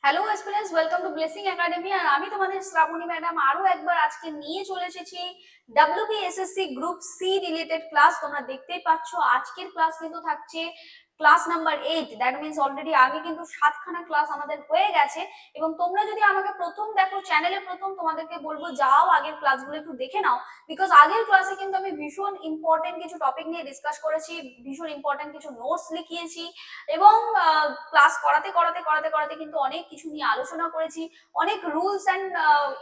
Hello aspirants, welcome to Blessing Academy. আর আমি তোমাদের শ্রাবণী ম্যাডাম আরো একবার আজকে নিয়ে চলে এসেছি WBSSC group C related class. তোমরা দেখতেই পাচ্ছ আজকের ক্লাস কিন্তু থাকছে class number 8। That means already আগে কিন্তু 7খানা ক্লাস আমাদের হয়ে গেছে। এবং তোমরা যদি আমাকে প্রথম দেখো, চ্যানেলে প্রথম, তোমাদেরকে বলবো যাও আগের ক্লাসগুলো একটু দেখে নাও। বিকজ আগের ক্লাসে কিন্তু আমি ভীষণ ইম্পর্টেন্ট কিছু টপিক নিয়ে ডিসকাস করেছি, ভীষণ ইম্পর্টেন্ট কিছু নোটস লিখিয়েছি এবং ক্লাস করাতে করাতে করাতে করাতে কিন্তু অনেক কিছু নিয়ে আলোচনা করেছি, অনেক রুলস অ্যান্ড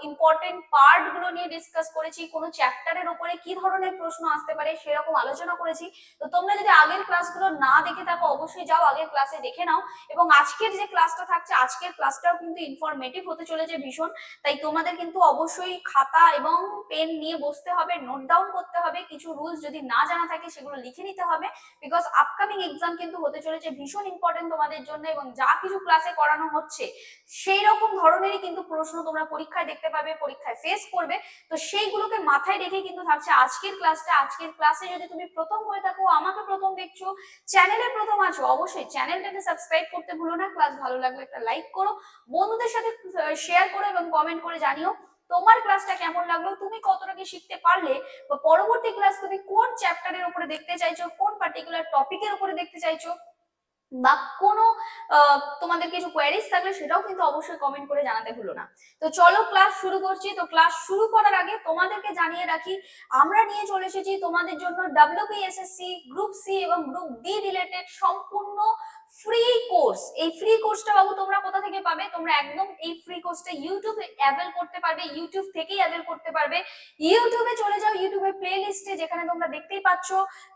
ইম্পর্টেন্ট পার্ট গুলো নিয়ে ডিসকাস করেছি, কোনো চ্যাপ্টারের উপরে কি ধরনের প্রশ্ন আসতে পারে সেরকম আলোচনা করেছি। তো তোমরা যদি আগের ক্লাসগুলো না দেখে থাকো অবশ্যই যাও আগের ক্লাসে দেখে নাও। এবং আজকের যে ক্লাসটা থাকছে, আজকের ক্লাসটাও কিন্তু ইনফরমেটিভ হতে চলেছে ভীষণ। তাই তোমাদের কিন্তু অবশ্যই খাতা এবং পেন নিয়ে বসতে হবে, নোট ডাউন করতে হবে, কিছু রুলস যদি না জানা থাকে সেগুলো লিখে নিতে হবে। বিকজ আপকামিং এক্সাম কিন্তু হতে চলেছে ভীষণ ইম্পর্টেন্ট তোমাদের জন্য, এবং যা কিছু ক্লাসে করানো হচ্ছে সেই রকম ধরনেরই কিন্তু প্রশ্ন তোমরা পরীক্ষায় দেখতে পাবে, পরীক্ষায় ফেস করবে। তো সেইগুলোকে মাথায় রেখে কিন্তু থাকছে আজকের ক্লাসটা। আজকের ক্লাসে যদি তুমি প্রথম হয়ে থাকো, আমাকে প্রথম দেখছো, চ্যানেলে প্রথম আছো, অবশ্যই চ্যানেলটাকে সাবস্ক্রাইব করতে ভুলো না। ক্লাস ভালো লাগলে একটা লাইক করো, বন্ধুদের সাথে শেয়ার করো এবং কমেন্ট করে জানিও তোমার ক্লাসটা কেমন লাগলো, তুমি কতটা কি শিখতে পারলে, বা পরবর্তী ক্লাস তুমি কোন চ্যাপ্টারের উপরে দেখতে চাইছো, কোন পার্টিকুলার টপিকের উপরে দেখতে চাইছো, বা কোনো তোমাদের কিছু কোয়েরিজ থাকলে সেটাও কিন্তু অবশ্যই কমেন্ট করে জানাতে ভুলো না। তো চলো ক্লাস শুরু করছি। তো ক্লাস শুরু করার আগে তোমাদেরকে জানিয়ে রাখি, আমরা নিয়ে চলে এসেছি তোমাদের জন্য ডাব্লিউবিএসএসসি গ্রুপ সি এবং গ্রুপ ডি রিলেটেড সম্পূর্ণ ফ্রি কোর্স। এই ফ্রি কোর্সটা বাবু তোমরা কোথা থেকে পাবে? তোমরা একদম এই ফ্রি কোর্সটা ইউটিউবে অ্যাভেল করতে পারবে, ইউটিউব থেকেই অ্যাভেল করতে পারবে। ইউটিউবে চলে যাও, ইউটিউবের প্লে লিস্টে যেখানে তোমরা দেখতেই পাচ্ছ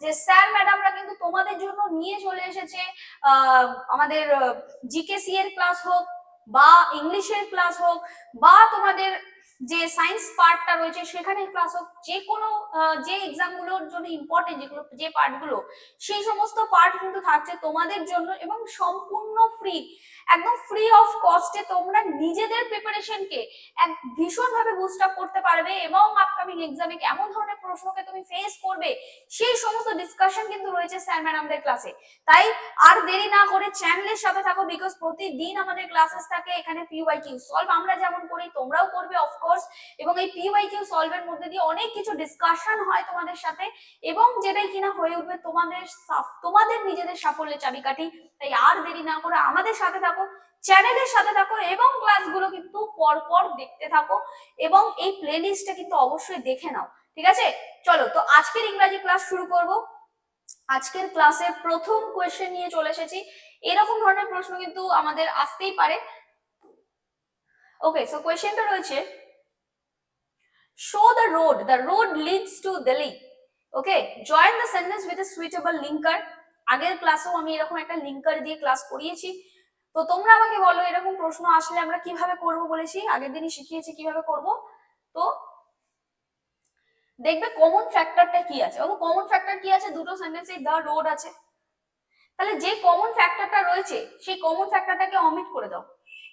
যে স্যার ম্যাডামরা কিন্তু তোমাদের জন্য নিয়ে চলে এসেছে আমাদের জিকেসি এর ক্লাস হোক, বা ইংলিশের ক্লাস হোক, বা তোমাদের যে সায়েন্স পার্টটা রয়েছে সেখানে ক্লাস হোক, যে কোনো যে এক্সাম গুলোর জন্য ইম্পর্টেন্ট যেগুলো, যে পার্ট গুলো, সেই সমস্ত পার্ট কিন্তু থাকছে তোমাদের জন্য এবং সম্পূর্ণ ফ্রি, একদম ফ্রি অফ কস্টে তোমরা নিজেদের প্রিপারেশনকে এক ভীষণ ভাবে বুস্ট আপ করতে পারবে। এবং আপকামিং এক্সামে কেমন ধরনের প্রশ্নকে তুমি ফেস করবে সেই সমস্ত ডিসকাশন কিন্তু রয়েছে স্যার ম্যাডামদের ক্লাসে। তাই আর দেরি না করে চ্যানেলের সাথে থাকো, বিকজ প্রতিদিন আমাদের ক্লাসেস থাকে। এখানে পিওয়াইকিউ সলভ আমরা যেমন করি তোমরাও করবে অফকোর্স, এবং এই পিওয়াইকিউ সলভের মধ্যে দিয়ে অনেক কিছু ডিসকাশন হয় তোমাদের সাথে, এবং যেটাই কিনা হয়ে উঠবে তোমাদের নিজেদের সাফল্যের চাবিকাঠি। তাই আর দেরি না করে আমাদের সাথে থাকো, চ্যানেলের সাথে থাকো, এবং ক্লাসগুলো কিন্তু পরপর দেখতে থাকো, এবং এই প্লে লিস্টটা কিন্তু অবশ্যই দেখে নাও। ঠিক আছে, চলো তো আজকের ইংরাজি ক্লাস শুরু করব। আজকের ক্লাসে প্রথম কোয়েশ্চেন নিয়ে চলে এসেছি। এরকম ধরনের প্রশ্ন কিন্তু আমাদের আসতেই পারে। ওকে, সো কোয়েশ্চেনটা রয়েছে, show the road leads to Delhi. Okay, join the sentence with a suitable linker. আগের ক্লাসেও আমি এরকম একটা লিঙ্কার দিয়ে ক্লাস করিয়েছি। তো তোমরা আমাকে বলো এরকম প্রশ্ন আসলে আমরা কিভাবে করব। বলেছি আগের দিনই শিখিয়েছি কিভাবে করব। তো দেখবে কমন ফ্যাক্টরটা কি আছে। কমন ফ্যাক্টর কি আছে? দুটো সেন্টেন্সে দ্য রোড আছে। তাহলে যে কমন ফ্যাক্টরটা রয়েছে সেই কমন ফ্যাক্টরটাকে অমিট করে দাও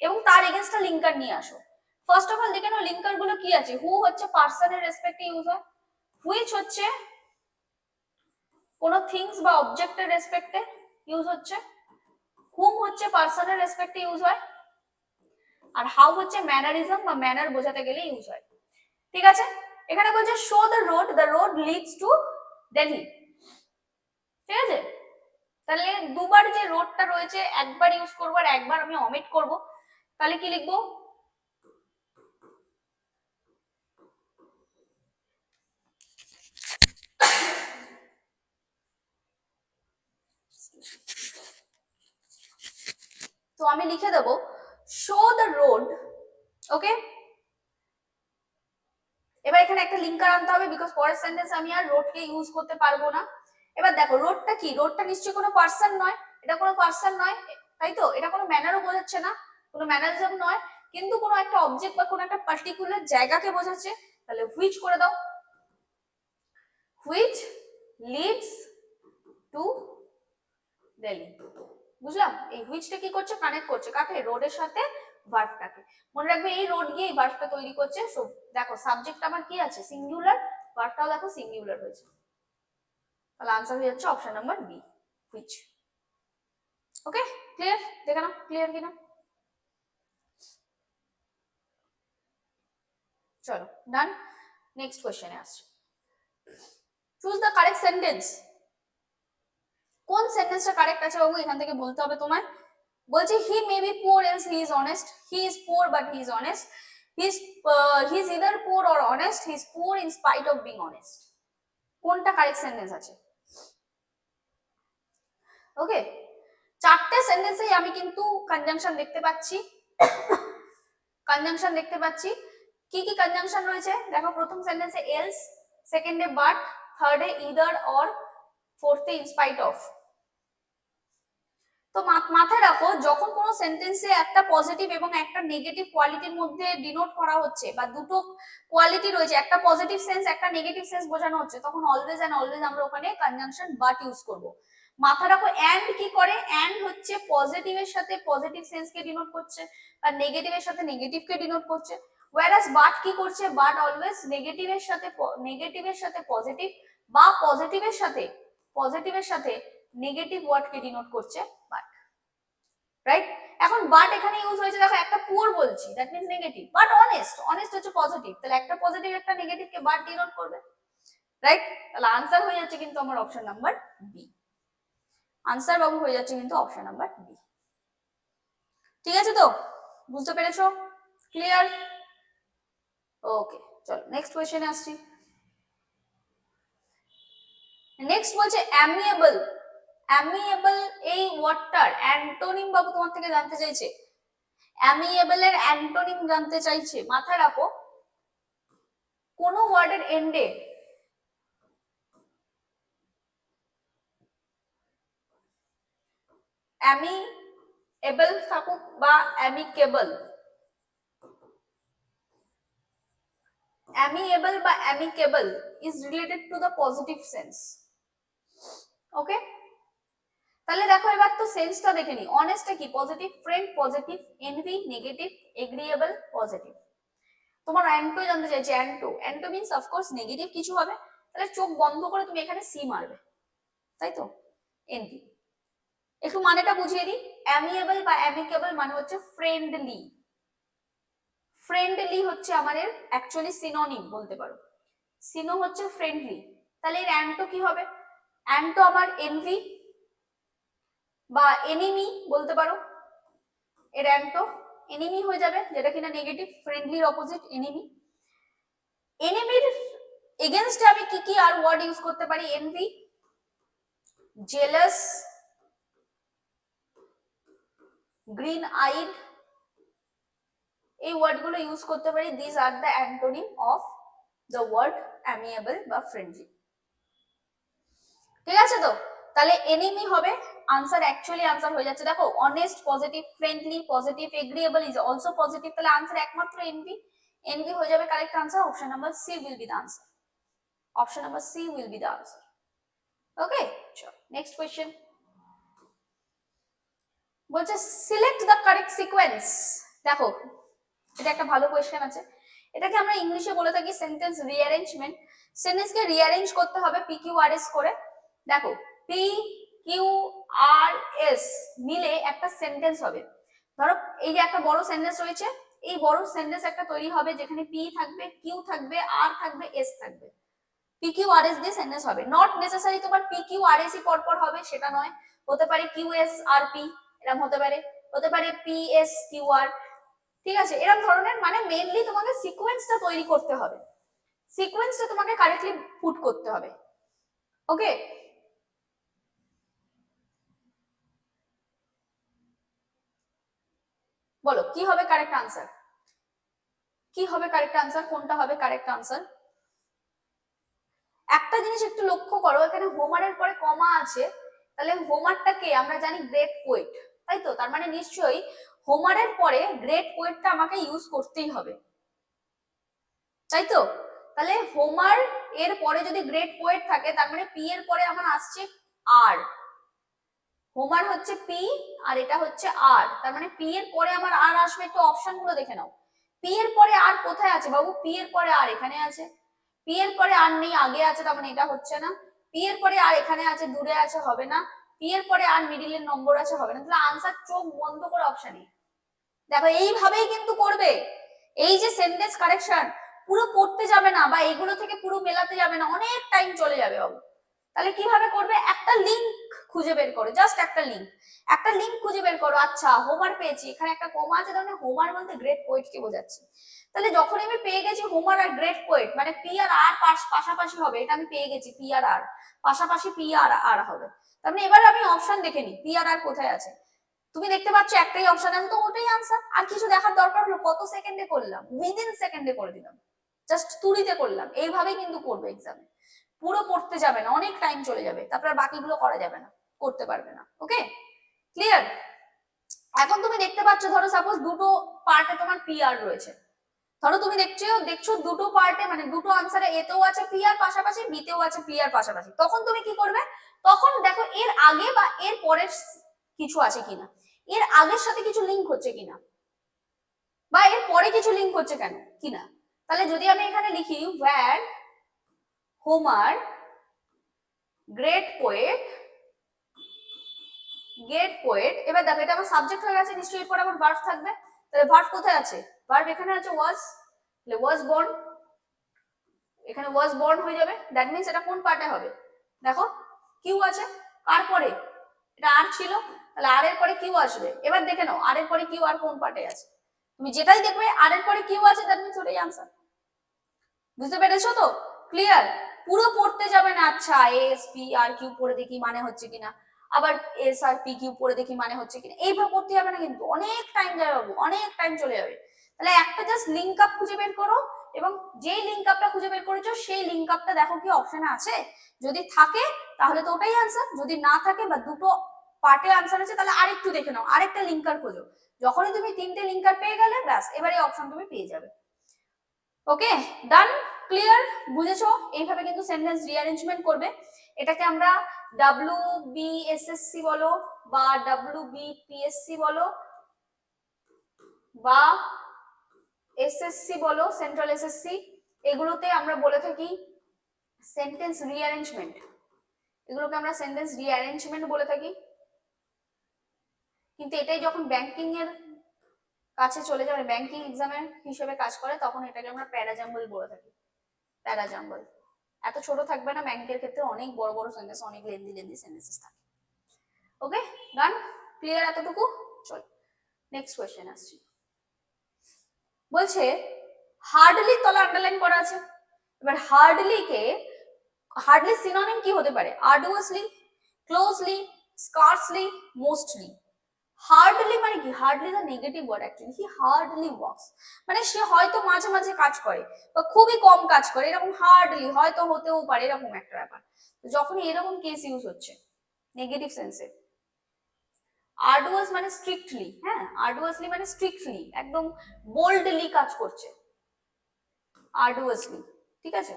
এবং তার এগেইনস্টে লিঙ্কার নিয়ে আসো। ফার্স্ট অফ অল দেখে নাও লিঙ্কার গুলো কি আছে। হু হচ্ছে পার্সনের রেসপেক্টে ইউজ হয়, হুইচ হচ্ছে কোন থিংস বা অবজেক্টের রেসপেক্টে ইউজ হচ্ছে, হুম হচ্ছে পার্সনের রেসপেক্টে ইউজ হয়, আর হাউ হচ্ছে ম্যানারিজম বা ম্যানার বোঝাতে গেলে ইউজ হয়। ঠিক আছে, এখানে বলছে show the road leads to Delhi. ঠিক আছে, তাহলে দুবার যে রোডটা রয়েছে একবার ইউজ করবো আর একবার আমি অমিট করব। তাহলে কি লিখবো? তো আমি লিখে দেবো শো দ্য রোড। ওকে, এবার এখানে একটা লিঙ্কার আনতে হবে, বিকজ পরের সেন্টেন্স আমি আর রোডকে ইউজ করতে পারবো না। এবার দেখো রোডটা কি? রোডটা নিশ্চয়ই কোনো পার্সন নয়, এটা কোনো পার্সন নয়, তাই তো? এটা কোনো ম্যানারও বোঝাচ্ছে না, কোনো ম্যানারিজম নয়, কিন্তু কোনো একটা অবজেক্ট বা কোনো একটা পার্টিকুলার জায়গাকে বোঝাচ্ছে। তাহলে হুইচ করে দাও, হুইচ লিডস টু দিল্লি। বুঝলাম? এই হুইচটা কি করছে? কানেক্ট করছে কাকে? রোডের সাথে ভার্বটাকে। মনে রাখবে এই রোড গিয়ে এই ভার্বটা তৈরি করছে। সো দেখো সাবজেক্ট আমার কি আছে? সিঙ্গুলার, ভার্বটাও দেখো সিঙ্গুলার হয়েছে। তাহলে আনসার হয়ে যাচ্ছে option number B, which. Okay, clear? দেখে নাও ক্লিয়ার কিনা। চলো ডান, নেক্সট কোশ্চেনে আসছি। Choose the correct sentence. কোন সেন্টেন্সটা কারেক্ট আছে বাবু এখান থেকে বলতে হবে তোমায়। বলছে he may be poor else he is honest, he is poor but he is honest, he is either poor or honest, he is poor in spite of being honest. কোনটা কারেক্ট সেন্টেন্স আছে? Okay, চারটে সেন্টেন্সেই আমি কিন্তু conjunction দেখতে পাচ্ছি। Conjunction দেখতে পাচ্ছি, কি কি কনজাংশন রয়েছে দেখো। প্রথম সেন্টেন্সে এলস, সেকেন্ডে বাট, থার্ডে ইদার অর, ফোর্থে ইন স্পাইট অফ। তো মাথায় রাখো যখন কোনো সেন্টেন্সে একটা পজিটিভ এবং একটা নেগেটিভ কোয়ালিটির মধ্যে ডিনোট করা হচ্ছে, বা দুটো কোয়ালিটি রয়েছে, একটা পজিটিভ সেন্স একটা নেগেটিভ সেন্স বোঝানো হচ্ছে, তখন অলওয়েজ এন্ড অলওয়েজ আমরা ওখানে কনজাংশন বাট ইউজ করব। মাথায় রাখো এন্ড কি করে, এন্ড হচ্ছে পজিটিভের সাথে পজিটিভ সেন্সকে ডিনোট করছে, আর নেগেটিভের সাথে নেগেটিভকে ডিনোট করছে। whereas বাট কি করছে, বাট অলওয়েজ নেগেটিভের সাথে পজিটিভ বা পজিটিভের সাথে নেগেটিভ ওয়ার্ডকে ডিনোট করছে বাট, রাইট। এখন বাট এখানে ইউজ হয়েছে দেখো, একটা পুয়ার বলছি that means negative, but honest হচ্ছে পজিটিভ, তাহলে একটা পজিটিভ একটা নেগেটিভকে বাট ডিনোট করবে, রাইট। তাহলে আনসার হয়ে যাচ্ছে কিন্তু আমার অপশন নাম্বার বি। আনসার বাবু হয়ে যাচ্ছে কিন্তু অপশন নাম্বার বি। ঠিক আছে তো, বুঝতে পেরেছো? ক্লিয়ার? ওকে, চলো নেক্সট কোয়েশ্চেনে আসছি। নেক্সট বলছে অ্যামিয়েবল। অ্যামিয়েবল এই ওয়ার্ডটার অ্যান্টোনিম বাবু তোমার থেকে জানতে চাইছে। অ্যামিয়েবল এর অ্যান্টোনিম জানতে চাইছে। মাথায় রাখো কোন ওয়ার্ডের এন্ডে অ্যামিয়েবল থাকুক বা অ্যামিকেবল, amiable বা amicable is related to the positive sense. Okay, তাহলে দেখো এবার তো সেন্সটা দেখে নি। অনেস্টটা কি, positive, friend positive, envy negative, agreeable positive. তোমার অ্যান্টো জানতে চাইছে। অ্যান্টো মিন্স অফকোর্স নেগেটিভ কিছু হবে, তাহলে চোখ বন্ধ করে তুমি এখানে সি মারবে, তাই তো। এনভি, একটু মানেটা বুঝিয়ে দিই। অ্যামিয়েবল বা অ্যামিকেবল মানে হচ্ছে ফ্রেন্ডলি। ফ্রেন্ডলি হচ্ছে আমাদের অ্যাকচুয়ালি সিনোনিম বলতে পারো। সিনো হচ্ছে ফ্রেন্ডলি, তাহলে এর অ্যান্টো কি হবে? অ্যান্টো আমার এনভি বা এনিমি বলতে পারো। এর অ্যান্টো এনিমি হয়ে যাবে, যেটা কিনা নেগেটিভ। ফ্রেন্ডলির অপোজিট এনিমি। এনিমির এগেইনস্টে আমি কি কি আর ওয়ার্ড ইউজ করতে পারি? এনভি, জেলাস, গ্রিন আইড, এই ওয়ার্ডগুলো ইউজ করতে পারি। This are the antonym of the word amiable বা ফ্রেন্ডলি। ঠিক আছে তো, তাহলে এনিমি হবে আনসার। অ্যাকচুয়ালি আনসার হয়ে যাচ্ছে দেখো, honest positive, friendly positive, agreeable is also positive, তাহলে আনসার একমাত্র এনভি। এনভি হয়ে যাবে correct answer. Option number C will be the answer. Option number C will be the answer. Okay, চলো next question. বলছে select the correct sequence. দেখো এটা একটা ভালো কোয়েশ্চেন আছে। এটাকে আমরা ইংলিশে বলে থাকি সেন্টেন্স রিঅ্যারেঞ্জমেন্ট। সেন্টেন্সকে রিঅ্যারেঞ্জ করতে হবে পি কিউ আর এস করে। দেখো পি কিউ আর এস মিলে একটা সেন্টেন্স হবে। ধরো এই যে একটা বড় সেন্টেন্স রয়েছে, এই বড় সেন্টেন্স একটা তৈরি হবে যেখানে পি থাকবে, কিউ থাকবে, আর থাকবে, এস থাকবে। পি কিউ আর এস দিয়ে সেন্টেন্স হবে। নট নেসেসারি তোমার P Q R S E পরপর হবে, সেটা নয়। হতে পারে কিউ এস আর পি, এরকম হতে পারে পি এস কিউ আর। ঠিক আছে, এরকম ধরনের, মানে মেইনলি তোমাকে সিকোয়েন্সটা তৈরি করতে হবে। সিকোয়েন্সটা তোমাকে কারেক্টলি পুট করতে হবে। ওকে, বলো কি হবে কারেক্ট আনসার? কি হবে কারেক্ট আনসার? কোনটা হবে কারেক্ট আনসার? একটা জিনিস একটু লক্ষ্য করো, এখানে হোমারের পরে কমা আছে, তাহলে হোমারটাকে আমরা জানি গ্রেট পোয়েট, তাই তো। তার মানে নিশ্চয়ই হোমারের পরে গ্রেট পোয়েটটা আমাকে ইউজ করতেই হবে, তাই তো। তাহলে হোমার এর পরে যদি গ্রেট পোয়েট থাকে, তার মানে পি এর পরে আমার আসছে আর। হোমার হচ্ছে পি আর এটা হচ্ছে আর, তার মানে পি এর পরে আমার আর আসবে। একটু অপশন গুলো দেখে নাও। পি এর পরে আর কোথায় আছে বাবু? পি এর পরে আর এখানে আছে। পি এর পরে আর নেই, আগে আছে, তার মানে এটা হচ্ছে না। পি এর পরে আর এখানে আছে, দূরে আছে, হবে না। পি এর পরে আর মিডিলের নম্বর আছে, হবে না। তাহলে আনসার চোখ বন্ধ করে অপশনে দেখো, এইভাবেই কিন্তু করবে। এই যে সেন্টেন্স কারেকশন, পুরো পড়তে যাবে না বা এগুলো থেকে পুরো মেলাতে যাবে না, অনেক টাইম চলে যাবে বাবু। তাহলে কিভাবে করবে, একটা লিংক খুঁজে বের করো, জাস্ট একটা লিংক খুঁজে বের করো। আচ্ছা হোমার পেয়েছি, এখানে একটা কমা আছে, তাহলে হোমার বলতে গ্রেট পোয়েট কে বোঝাচ্ছে। তাহলে যখন আমি পেয়ে গেছি হোমার আর গ্রেট পোয়েট, মানে পি আর আর পাশাপাশি হবে, এটা আমি পেয়ে গেছি, পি আর আর পাশাপাশি পি আর আর হবে। তার মানে এবার আমি অপশন দেখে নিই পি আর আর কোথায় আছে। তুমি দেখতে পাচ্ছ একটাই অপশন আছে, তো ওটাই আনসার। আর কিছু দেখার দরকার হলো, কত সেকেন্ডে করলাম, উইদিন সেকেন্ডে করে দিলাম, জাস্ট তুড়িতে করলাম। এইভাবেই কিন্তু করবে এক্সামে, পুরো পড়তে যাবে না, অনেক টাইম চলে যাবে, তারপর বাকিগুলো করা যাবে না, করতে পারবে না। Okay clear? এখন তুমি দেখতে পাচ্ছ, ধরো সাপোজ দুটো পার্টে তোমার পি আর রয়েছে, ধরো তুমি দেখছো দুটো পার্টে, মানে দুটো আনসারে এতেও আছে পি আর পাশাপাশি, বিতেও আছে পি আর পাশাপাশি। তখন তুমি কি করবে, তখন দেখো এর আগে বা এর পরের কিছু আছে কিনা, এর আগের সাথে কিছু লিংক হচ্ছে কিনা, বা এর পরে কিছু লিংক হচ্ছে কেন কিনা। তাহলে যদি আমি এখানে লিখি where হোমার গ্রেট পোয়েট, এবার দেখো এটা আমার সাবজেক্ট হয়ে গেছে, নিশ্চয়ই এরপর আমার ভার্ব থাকবে। তাহলে ভার্ব কোথায় আছে, ভার্ব এখানে আছে ওয়াজ, তাহলে ওয়াজ বর্ন, এখানে ওয়াজ বর্ন হয়ে যাবে। দ্যাট মিন্স এটা কোন পার্টে হবে, দেখো কিউ আছে, কার পরে, এটা আর ছিল, তাহলে আর এর পরে কিউ আসবে। এবার দেখে নাও আর এর পরে কিউ আর কোন পার্টে আছে, তুমি যেটাই দেখবে আর এর পরে কিউ আছে, দ্যাট মিন্স ওটাই আনসার। বুঝতে পেরেছো তো? ক্লিয়ার? পুরো পড়তে যাবে না। আচ্ছা এস পি আর কিউ পড়ে দেখি মানে হচ্ছে কিনা, আবার এস আর পি কিউ পড়ে দেখি মানে হচ্ছে কিনা, এইভাবে পড়তে যাবে না, কিন্তু অনেক টাইম যাবে বাবু, অনেক টাইম চলে যাবে। তাহলে একটা জাস্ট লিংক আপ খুঁজে বের করো, এবং যেই লিংক আপটা খুঁজে বের করেছো সেই লিংক আপটা দেখো কি অপশনে আছে, যদি থাকে তাহলে তো ওটাই আনসার, যদি না থাকে বা দুটো পার্টে আনসার আছে তাহলে আরেকটু দেখে নাও, আরেকটা লিঙ্কার খোঁজো। যখনই তুমি তিনটে লিঙ্কার পেয়ে গেলে ব্যাস, এবারে অপশন তুমি পেয়ে যাবে। ওকে ডান, ক্লিয়ার? বুঝেছো? এইভাবে কিন্তু সেন্টেন্স রিঅ্যারেঞ্জমেন্ট করবে। এটাকে আমরা WBSSC বলো বা WBPSC বলো বা SSC বলো, সেন্ট্রাল SSC, এগুলোতে আমরা বলে থাকি সেন্টেন্স রিঅ্যারেঞ্জমেন্ট, এগুলোকে আমরা সেন্টেন্স রিঅ্যারেঞ্জমেন্ট বলে থাকি। কিন্তু এটাই যখন ব্যাংকিং এর কাছে চলে যাবে, ব্যাংকিং এক্সামের হিসেবে কাজ করে, তখন এটাকে আমরা প্যারাজাম্বল বলে থাকি, প্যারাজাম্বল। এত ছোট থাকবে না, ব্যাংকের ক্ষেত্রে অনেক বড় বড় সেন্টেন্স, অনেক লেন্দি সেন্টেন্সেস থাকে। ওকে ডান, ক্লিয়ার এতটুকু? চল নেক্সট কোশ্চেন আসছি। বলছে হার্ডলি, তলা আন্ডারলাইন করা আছে। এবার হার্ডলি সিনোনিম কি হতে পারে, arduously, closely, scarcely, mostly. Hardly মানে কি, hardly the negative word actually, he hardly works, মানে সে হয়তো মাঝে মাঝে কাজ করে বা খুবই কম কাজ করে, এরকম হার্ডলি, হয়তো হতেও পারে, এরকম একটা ব্যাপার। যখনই এরকম কেস ইউজ হচ্ছে নেগেটিভ সেন্সে, আর্ডুয়াস মানে স্ট্রিক্টলি, হ্যাঁ আর্ডুয়াসলি মানে স্ট্রিক্টলি, একদম বোল্ডলি কাজ করছে আর্ডুয়াসলি, ঠিক আছে।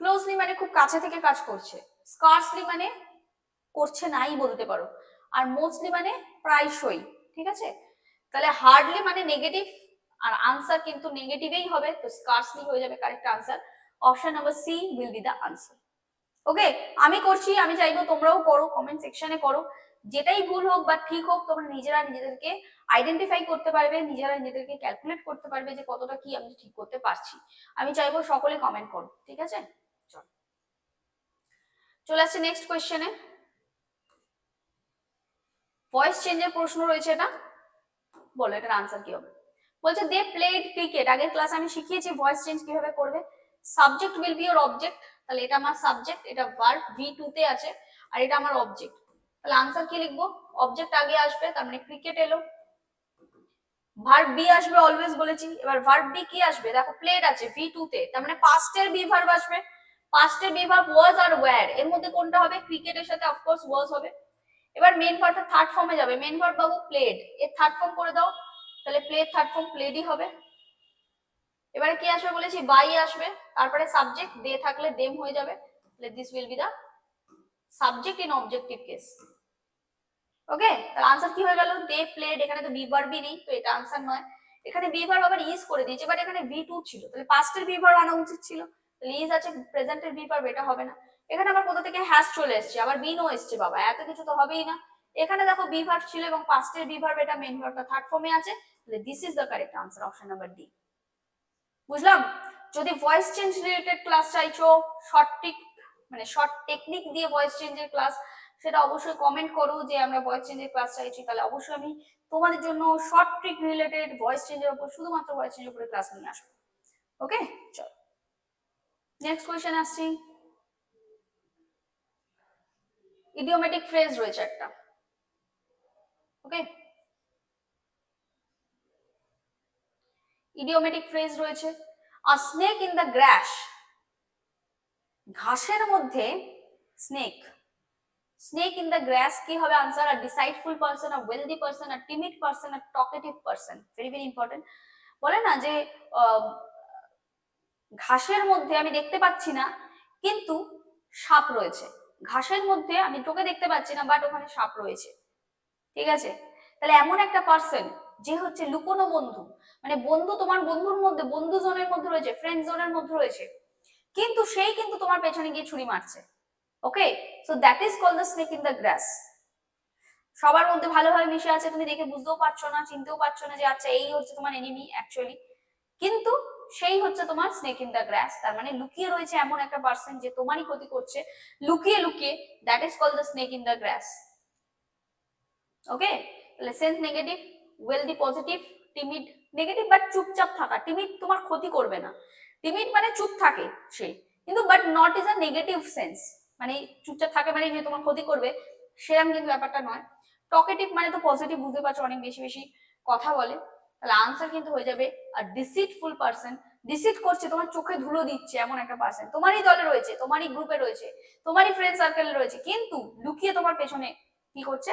ক্লোজলি মানে খুব কাছে থেকে কাজ করছে, স্কার্সলি মানে করছে নাই বলতে পারো, আর মোস্টলি মানে প্রায়শই, ঠিক আছে। তাহলে হার্ডলি মানে নেগেটিভ, আর আনসার কিন্তু নেগেটিভই হবে, তো স্কার্সলি হয়ে যাবে correct answer. Option number C will be the answer. Okay আমি করছি, আমি চাইবো তোমরাও করো, কমেন্ট সেকশনে করো, যেটাই ভুল হোক বা ঠিক হোক তোমরা নিজেরা নিজেদেরকে আইডেন্টিফাই করতে পারবে, নিজেরা নিজেদেরকে ক্যালকুলেট করতে পারবে যে কতটা কি আমি ঠিক করতে পারছি। আমি চাইবো সকলে কমেন্ট করো, ঠিক আছে। চলে আসছে নেক্সট কোয়েশ্চেনে। ভয়েস চেঞ্জের প্রশ্ন রয়েছে, এটা বলো এটার আনসার কি হবে। বলছে দে প্লেড ক্রিকেট, আগের ক্লাস আমি শিখিয়েছি ভয়েস চেঞ্জ কিভাবে করবে। Subject will be your object, তাহলে এটা আমার সাবজেক্ট, এটা ভার্ব V2 তে আছে, আর এটা আমার অবজেক্ট। তাহলে আনসার কি লিখবো, অবজেক্ট আগে আসবে, তার মানে ক্রিকেট এলো, ভার্ব বি আসবে অলওয়েজ বলেছি। এবার ভার্ব বি কি আসবে, দেখো প্লেড আছে V2 তে, তার মানে পাস্টের বি ভার্ব আসবে, পাস্টের বি ভার্ব ওয়াজ আর ওয়্যার, এর মধ্যে কোনটা হবে, ক্রিকেটের সাথে অফকোর্স ওয়াজ হবে। এবার মেন ভার্বটা থার্ড ফর্মে যাবে, মেন ভার্ব বাবু প্লেড, এর থার্ড ফর্ম করে দাও, তাহলে প্লেড থার্ড ফর্ম প্লেডই হবে। এবারে কি আসবে বলেছি, বাই আসবে, তারপরে সাবজেক্ট, দে থাকলে দেম হয়ে যাবে, তাহলে this will be the subject in objective case. Okay তাহলে আনসার কি হয়ে গেল, দে প্লেড, এখানে তো বি ভার্বই নেই, তো এটা আনসার নয়। এখানে বি ভার্ব আবার ইজ করে দিয়েছে, বাট এখানে V2 ছিল, তাহলে পাস্টের বি ভার্ব আনা উচিত ছিল, তাহলে ইজ আছে, প্রেজেন্টের বি ভার্ব, এটা হবে না। এখানে আবার কোথা থেকে হ্যাজ চলে এসেছে, আবার বিন ও এসেছে, বাবা এত কিছু তো হবেই না। এখানে দেখো বি ভার্ব ছিল এবং পাস্টের বি ভার্ব, এটা মেন ভার্বটা থার্ড ফর্মে আছে, তাহলে this is the correct answer, option number D. বুঝলাম? যদি ভয়েস চেঞ্জ রিলেটেড ক্লাস চাইছো, শর্ট টেকনিক দিয়ে ভয়েস চেঞ্জের ক্লাস, সেটা অবশ্যই কমেন্ট করো যে আমরা ভয়েস চেঞ্জের ক্লাস চাইছি, তাহলে অবশ্যই আমি তোমাদের জন্য শর্ট ট্রিক রিলেটেড ভয়েস চেঞ্জের উপর, শুধুমাত্র ভয়েস চেঞ্জের উপরে ক্লাস নিয়ে আসবো। ওকে, চল নেক্সট কোয়েশ্চেন আসছি। ইডিওমেটিক ফ্রেজ রয়েছে একটা, ওকে, ইডিওমেটিক ফ্রেজ রয়েছে, a snake in the grass, ঘাসের মধ্যে snake, snake in the grass কি হবে answer? A deceitful person, a wealthy person, a timid person, a talkative person. Very very important. বলে না যে ঘাসের মধ্যে আমি দেখতে পাচ্ছি না কিন্তু সাপ রয়েছে, ঘাসের মধ্যে আমি তোকে দেখতে পাচ্ছি না বাট ওখানে সাপ রয়েছে, ঠিক আছে? তাহলে এমন একটা পার্সন যে হচ্ছে লুকোনো বন্ধু, মানে বন্ধু তোমার বন্ধুর মধ্যে, বন্ধু জোনের মধ্যে রয়েছে, ফ্রেন্ড জোনের মধ্যে রয়েছে, কিন্তু সেই কিন্তু তোমার পেছনে গিয়ে ছুরি মারছে। Okay, so that is called the snake in the grass. সবার মধ্যে ভালোভাবে মিশে আছে, তুমি দেখে বুঝতেও পারছো না, চিনতেও পারছো না যে আচ্ছা এই হচ্ছে তোমার এনিমি অ্যাকচুয়ালি, কিন্তু সেই হচ্ছে তোমার স্নেক ইন দ্য গ্রাস। তার মানে লুকিয়ে রয়েছে এমন একটা পার্সন যে তোমারই ক্ষতি করছে লুকিয়ে লুকিয়ে, that is called the snake in the grass. Okay, তাহলে sense negative, wealthy positive, timid negative but চুপচাপ থাকা, টিমিড তোমার ক্ষতি করবে না, টিমিড মানে চুপ থাকে সে, কিন্তু but not is a negative sense, মানে চুপচাপ থাকে মানে যে তোমার ক্ষতি করবে সেরকম কিন্তু ব্যাপারটা নয়। টকেটিভ মানে তো পজিটিভ, বুঝতে পারছো, অনেক বেশি বেশি কথা বলে। তাহলে আনসার কিন্তু হয়ে যাবে আর ডিসিটফুল পারসন, ডিসিট করছে, তোমার চোখে ধুলো দিচ্ছে এমন একটা পার্সন, তোমারই দলে রয়েছে, তোমারই গ্রুপে রয়েছে, তোমারই ফ্রেন্ড সার্কেলে রয়েছে, কিন্তু লুকিয়ে তোমার পেছনে কি করছে?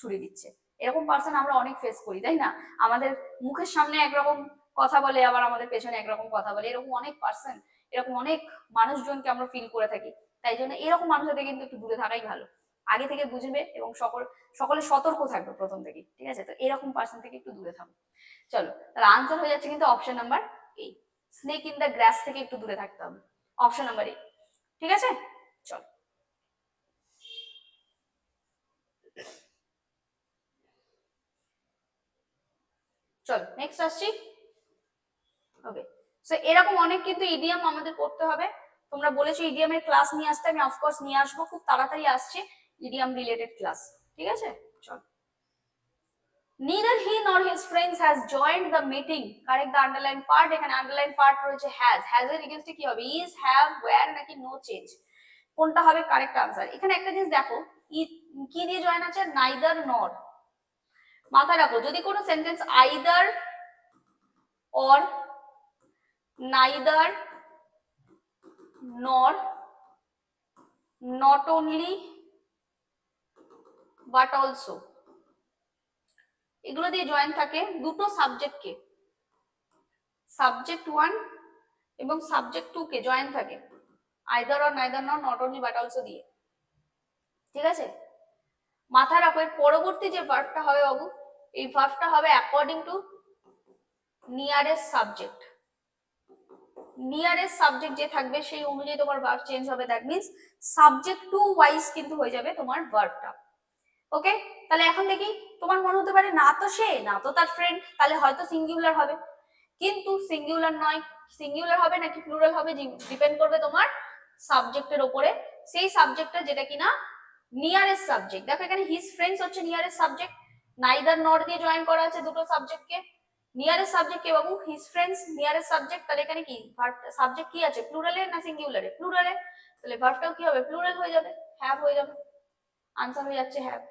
ছুরি দিচ্ছে। এরকম পার্সন আমরা অনেক ফেস করি, তাই না? আমাদের মুখের সামনে একরকম কথা বলে, আবার আমাদের পেছনে একরকম কথা বলে, এরকম অনেক পার্সন, এরকম অনেক মানুষজনকে আমরা ফিল করে থাকি। তাই জন্য এরকম মানুষের থেকে কিন্তু একটু দূরে থাকাই ভালো, আগে থেকে বুঝবে এবং সকলে সতর্ক থাকবে প্রথম থেকে, ঠিক আছে? তো এরকম পার্সন থেকে একটু দূরে থাকো। চলো, তাহলে আনসার হয়ে যাচ্ছে কিন্তু option number A, snake in the গ্রাস থেকে একটু দূরে থাকতে হবে, অপশন নাম্বার এ, ঠিক আছে? চলো চলো নেক্সট আসছি। ওকে, সো এরকম অনেক কিন্তু ইডিয়াম আমাদের পড়তে হবে। তোমরা বলেছো ইডিয়ামের ক্লাস নিয়ে আসতে, আমি অফকোর্স নিয়ে আসবো, খুব তাড়াতাড়ি আসছে ইডিয়াম রিলেটেড ক্লাস, ঠিক আছে? চলো, neither he nor his friends has joined the meeting, correct the underline part। এখানে underline part রয়েছে has এর এগেইনস্টে কি হবে? is, have, were নাকি no change, কোনটা হবে কারেক্ট আনসার? এখানে একটা জিনিস দেখো, কি দিয়ে জয়েন আছে? neither nor। মাথায় রাখো, যদি কোনো sentence either or neither nor, not only but also, এগুলো দিয়ে জয়েন থাকে দুটো সাবজেক্টকে, সাবজেক্ট 1 এবং সাবজেক্ট 2 কে জয়েন থাকে either or neither not, not only but also দিয়ে, ঠিক আছে? মাথায় রাখো, এর পরবর্তী যে ভার্বটা হবে বাবু, এই ভার্বটা হবে according to nearest subject, nearest subject যে থাকবে সেই অনুযায়ী তোমার ভার্ব চেঞ্জ হবে। That means subject to wise কিন্তু হয়ে যাবে তোমার ভার্বটা। ওকে, তাহলে এখন দেখি, তোমার মনে হতে পারে না তো সে, না তো তার ফ্রেন্ড, তাহলে হয়তো সিঙ্গুলার হবে, কিন্তু সিঙ্গুলার নয়। সিঙ্গুলার হবে নাকি প্লুরাল হবে ডিপেন্ড করবে তোমার সাবজেক্টের উপরে, সেই সাবজেক্টটা যেটা কিনা নিয়ারেস্ট সাবজেক্ট। দেখো এখানে হিজ ফ্রেন্ডস হচ্ছে নিয়ারেস্ট সাবজেক্ট, নাইদার নট দিয়ে জয়েন করা আছে দুটো সাবজেক্টকে, নিয়ারেস্ট সাবজেক্ট কে বাবু? His friends nearest subject. তাহলে এখানে কি সাবজেক্ট কি আছে? প্লুরালে না সিঙ্গুলারে? প্লুরালে, তাহলে ভার্বটাও কি হবে? প্লুরাল হয়ে যাবে, হ্যাভ হয়ে যাবে, আনসার হয়ে যাচ্ছে হ্যাভ।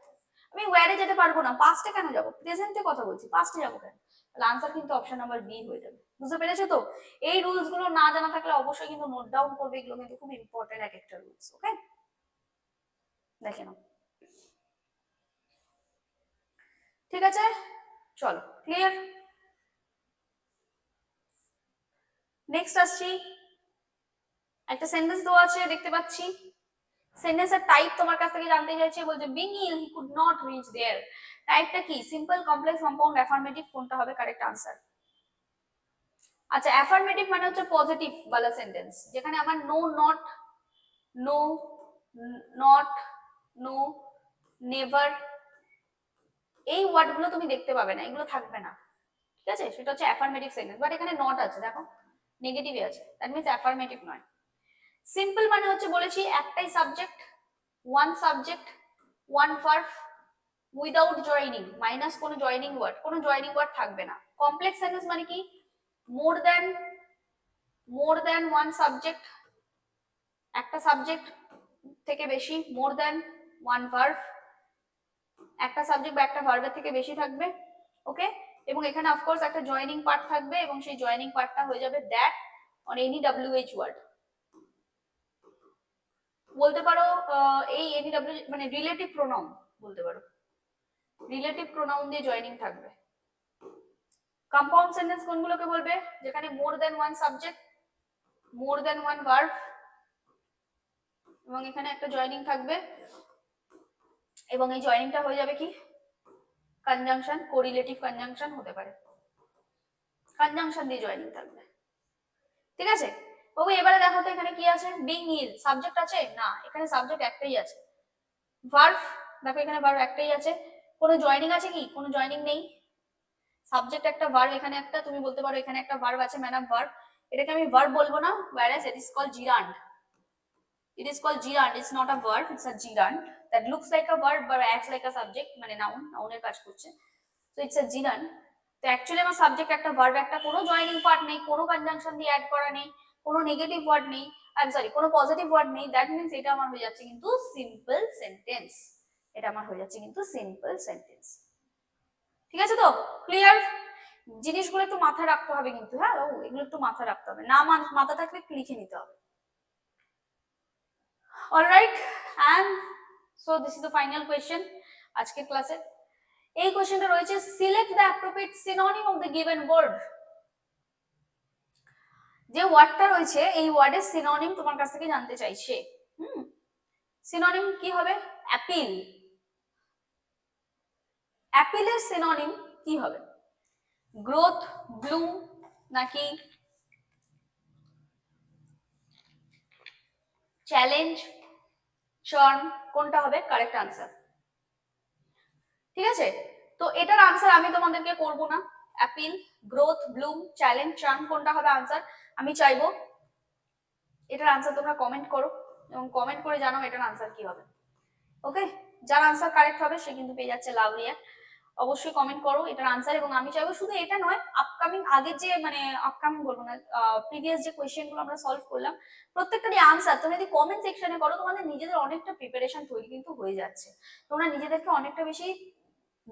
আমি ওয়্যারে যেতে পারবো না, পাস্টে কেন যাব? প্রেজেন্টে কথা বলছি, পাস্টে যাবো কেন? তাহলে আনসার কিন্তু অপশন নাম্বার বি হয়ে যাবে। বুঝতে পেরেছো তো? এই রুলস গুলো না জানা থাকলে অবশ্যই কিন্তু নোট ডাউন করবে, এগুলো কিন্তু খুব ইম্পর্টেন্ট এক একটা রুলস। ওকে, দেখে নাও, ঠিক আছে? চলো, ক্লিয়ার? নেক্সট আসছি, একটা সেন্টেন্স দেওয়া আছে দেখতে পাচ্ছি, সেন্টেন্সের টাইপ তোমার কাছ থেকে জানতে চাইছে, বলছে being ill he could not reach there, টাইপটা কি? সিম্পল, কমপ্লেক্স, কম্পাউন্ড, অ্যাফার্মেটিভ, কোনটা হবে কারেক্ট আনসার? আচ্ছা, অ্যাফার্মেটিভ মানে হচ্ছে পজিটিভ वाला সেন্টেন্স, যেখানে আমার no, not, no, not, no, never, এই ওয়ার্ডগুলো তুমি দেখতে পাবে না, এগুলো থাকবে না, ঠিক আছে? সেটা হচ্ছে অ্যাফার্মেটিভ সেন্টেন্স। বাট এখানে নট আছে, দেখো নেগেটিভে আছে, দ্যাট মিনস অ্যাফার্মেটিভ নয়। সিম্পল মানে হচ্ছে বলেছি একটাই subject, one subject, one verb, without joining, minus কোনো জয়নিং ওয়ার্ড থাকবে না। কমপ্লেক্স সেন্টেন্স মানে কি, মোর দ্যান ওয়ান সাবজেক্ট, একটা সাবজেক্ট থেকে বেশি, মোর দ্যান ওয়ান ভার্ব, একটা সাবজেক্ট বা একটা ভার্বের থেকে বেশি থাকবে, ওকে। এবং এখানে অফকোর্স একটা জয়নিং পার্ট থাকবে, এবং সেই জয়নিং পার্টটা হয়ে যাবে that on any WH word. বলতে পারো এই এনি ডাব্লিউ মানে রিলেটিভ প্রোনাউন, বলতে পারো রিলেটিভ প্রোনাউন দিয়ে জয়নিং থাকবে। কম্পাউন্ড সেন্টেন্স কোনগুলোকে বলবে, যেখানে more than one subject, more than one verb, এবং এখানে একটা জয়নিং থাকবে, এবং এই জয়নিংটা হয়ে যাবে কি কনজাংশন, কোরিলেটিভ কনজাংশন হতে পারে, কনজাংশন দিয়ে জয়নিং থাকবে, ঠিক আছে। বাবু এবারে দেখো তো এখানে কি আছে, বিং হিল সাবজেক্ট আছে না, এখানে সাবজেক্ট একটাই আছে। ভার্ব দেখো এখানে ভার্ব একটাই আছে, কোনো জয়নিং আছে কি, কোনো জয়নিং নেই। সাবজেক্ট একটা, ভার্ব এখানে একটা, তুমি বলতে পারো এখানে একটা ভার্ব আছে, ম্যাডাম ভার্ব, এটাকে আমি ভার্ব বলবো না, whereas it is called gerund, it is called gerund, it's not a verb, it's a gerund that looks like a verb but acts like a subject, মানে নাউনের কাজ করছে, so it's a gerund। তো actually আমার subject একটা, verb একটা, কোনো joining part নেই, কোনো কনজাংশন দিয়ে অ্যাড করা নেই, কোনো নেগেটিভ ওয়ার্ড নেই, আই এম সরি কোনো পজিটিভ ওয়ার্ড নেই, দ্যাট মিন্স এটা আমার হয়ে যাচ্ছে কিন্তু সিম্পল সেন্টেন্স, এটা আমার হয়ে যাচ্ছে কিন্তু সিম্পল সেন্টেন্স, ঠিক আছে। তো ক্লিয়ার, জিনিসগুলো একটু মাথায় রাখতে হবে কিন্তু, হ্যাঁ এগুলো একটু মাথায় রাখতে হবে, না মাথা থাকলে একটু লিখে নিতে হবে। Alright, and so this is the final question আজকের ক্লাসে। এই কোয়েশ্চেনটা রয়েছে, select the appropriate synonym of the given word. যে ওয়ার্ডটা রয়েছে এই ওয়ার্ডের সিনোনিম তোমার কাছ থেকে জানতে চাইছে। সিনোনিম কি হবে, অ্যাপিল, অ্যাপিলের সিনোনিম কি হবে, গ্রোথ, ব্লুম, নাকি চ্যালেঞ্জ, চার্ম, কোনটা হবে কারেক্ট আনসার, ঠিক আছে। তো এটার আনসার আমি তোমাদেরকে করব না, appeal, growth, Bloom, challenge, charm কোনটা হবে আনসার, আমি চাইবো এটার আনসার তোমরা কমেন্ট করো, এবং কমেন্ট করে জানাও এটার আনসার কি হবে, ওকে। যার আনসার কারেক্ট হবে সে কিন্তু পেয়ে যাচ্ছে লাভ রিয়াক্ট, অবশ্যই কমেন্ট করো এটার আনসার। এবং আমি চাইবো শুধু এটা নয়, আপকামিং আগের যে মানে আপকামিং বলবো না, প্রিভিয়াস যে কোয়েশ্চেন গুলো আমরা সলভ করলাম প্রত্যেকটারই আনসার তুমি যদি কমেন্ট সেকশনে করো, তোমাদের নিজেদের অনেকটা প্রিপারেশন তৈরি কিন্তু হয়ে যাচ্ছে, তোমরা নিজেদেরকে অনেকটা বেশি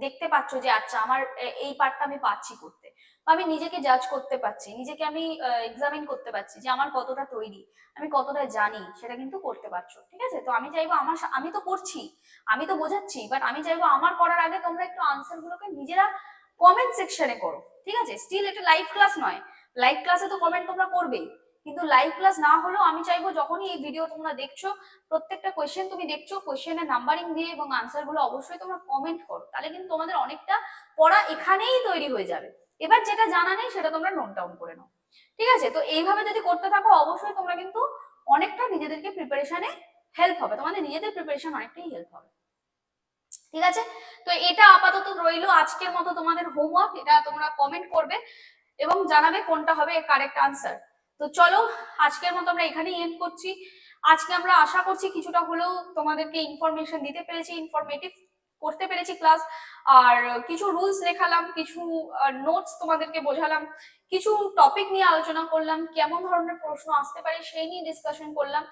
দেখতে পাচ্ছ যে আচ্ছা আমার এই পার্টটা আমি পাচ্ছি করতে, বা আমি নিজেকে জাজ করতে পারছি, নিজেকে আমি এক্সামিন করতে পারছি যে আমার কতটা তৈরি, আমি কতটা জানি, সেটা কিন্তু করতে পারছো, ঠিক আছে। তো আমি চাইবো আমি তো করছি, আমি তো বোঝাচ্ছি, বাট আমি চাইবো আমার করার আগে তোমরা একটু আনসার গুলোকে নিজেরা কমেন্ট সেকশনে করো, ঠিক আছে। স্টিল এটা লাইভ ক্লাস নয়, লাইভ ক্লাসে তো কমেন্ট তোমরা করবেই, কিন্তু লাইভ ক্লাস না হলেও আমি চাইবো যখনই এই ভিডিও তোমরা দেখছো, প্রত্যেকটা কোয়েশ্চেন তুমি দেখছো, কোয়েশ্চেনের নাম্বারিং দিয়ে এবং আনসার গুলো অবশ্যই তোমরা কমেন্ট করো, তাহলে কিন্তু তোমাদের অনেকটা পড়া এখানেই তৈরি হয়ে যাবে। এবার যেটা জানা নেই সেটা তোমরা নোট ডাউন করে নাও, ঠিক আছে। তো এইভাবে যদি করতে থাকো অবশ্যই তোমরা কিন্তু অনেকটা নিজেদেরকে প্রিপারেশনে হেল্প হবে, তোমাদের নিজেদের প্রিপারেশন অনেকটাই হেল্প হবে, ঠিক আছে। তো এটা আপাতত রইলো আজকের মতো তোমাদের হোমওয়ার্ক, এটা তোমরা কমেন্ট করবে এবং জানাবে কোনটা হবে কারেক্ট আনসার। তো চলো আজকের মতো আমরা এখানেই এন্ড করছি। আজকে আমরা আশা করছি কিছুটা হলেও তোমাদেরকে ইনফরমেশন দিতে পেরেছি, ইনফরমেটিভ করতে পেরেছি ক্লাস, আর কিছু রুলস লেখালাম, কিছু নোটস তোমাদেরকে বোঝালাম, কিছু টপিক নিয়ে আলোচনা করলাম, কেমন ধরনের প্রশ্ন আসতে পারে সেই নিয়ে ডিসকাশন করলাম।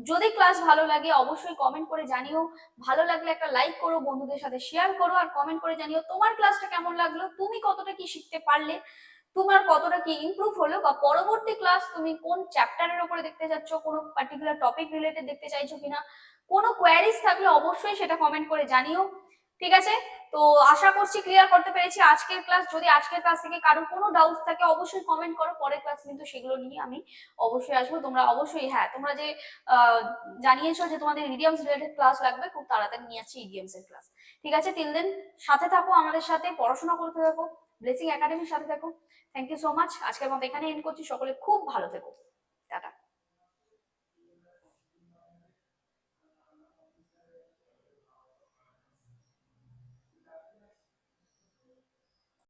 যদি ক্লাস ভালো লাগে অবশ্যই কমেন্ট করে জানিও, ভালো লাগলে একটা লাইক করো, বন্ধুদের সাথে শেয়ার করো, আর কমেন্ট করে জানিও তোমার ক্লাসটা কেমন লাগলো, তুমি কতটা কি শিখতে পারলে, তোমার কতটা কি ইমপ্রুভ হলো, বা পরবর্তী ক্লাস তুমি কোন চ্যাপ্টারের উপরে দেখতে যাচ্ছ, কোনো পার্টিকুলার টপিক রিলেটেড দেখতে চাইছো কিনা, কোনো কোয়ারিজ থাকলে অবশ্যই সেটা কমেন্ট করে জানিও, ঠিক আছে। তো আশা করছি ক্লিয়ার করতে পেরেছি আজকের ক্লাস। যদি আজকের ক্লাস থেকে কারোর কোনো ডাউট থাকে অবশ্যই কমেন্ট করো, পরের ক্লাস কিন্তু সেগুলো নিয়ে আমি অবশ্যই আসবো। তোমরা অবশ্যই, হ্যাঁ তোমরা যে জানিয়েছো যে তোমাদের ইডিয়ামস রিলেটেড ক্লাস লাগবে, খুব তাড়াতাড়ি নিয়ে আসছি ইডিয়ামস এর ক্লাস, ঠিক আছে। টিল দেন সাথে থাকো, আমাদের সাথে পড়াশোনা করতে থাকো, ব্লেসিং একাডেমির সাথে থাকো। থ্যাংক ইউ সো মাচ, আজকের মতো এখানে এন্ড করছি, সকলে খুব ভালো থেকো।